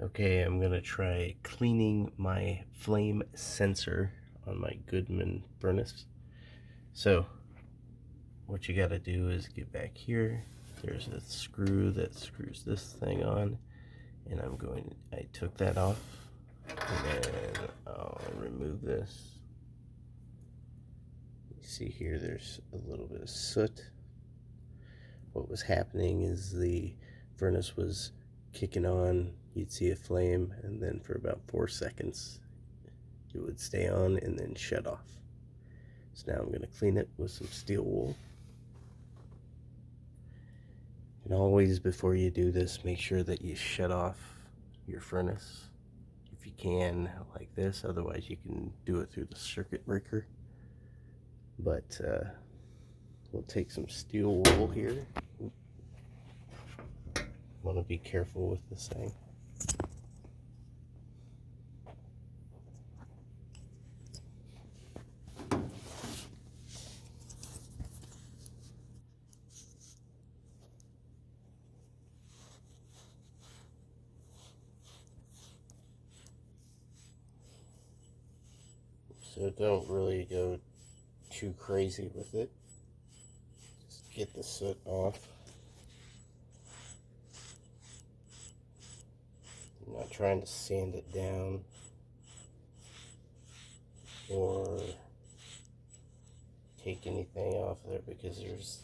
Okay, I'm gonna try cleaning my flame sensor on my Goodman furnace. So what you gotta do is get back here. There's a screw that screws this thing on, and I took that off, and then I'll remove this. You see here there's a little bit of soot. What was happening is the furnace was kicking on, you'd see a flame, and then for about 4 seconds it would stay on and then shut off. So now I'm going to clean it with some steel wool. And always before you do this, make sure that you shut off your furnace if you can, like this. Otherwise you can do it through the circuit breaker. But we'll take some steel wool here. Want to be careful with this thing. So don't really go too crazy with it. Just get the soot off. I'm not trying to sand it down or take anything off there because there's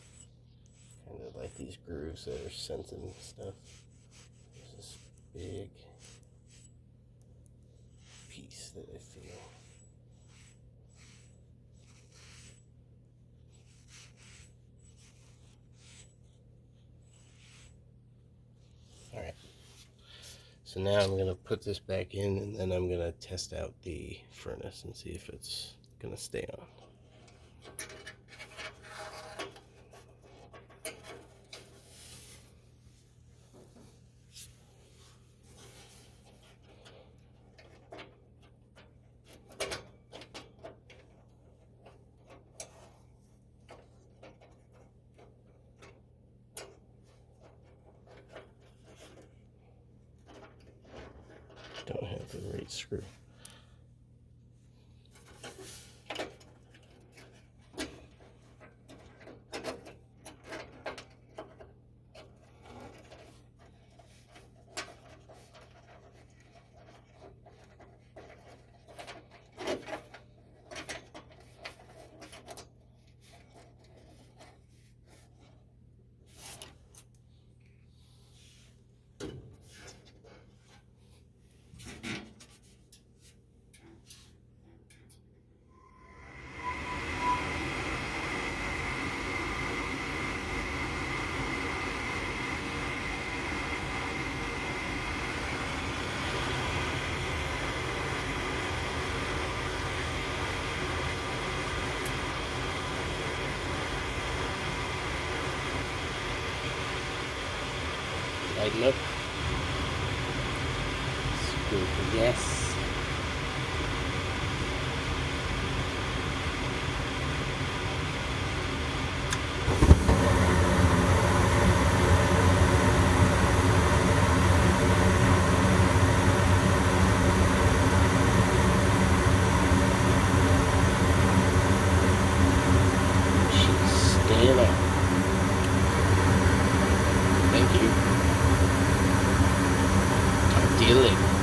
kind of like these grooves that are sensing stuff. There's this big piece that I feel. Alright, so now I'm going to put this back in, and then I'm going to test out the furnace and see if it's going to stay on. Don't have the right screw. Lighten up. Screw for gas. She's staying up. Thank you. Talk to you later.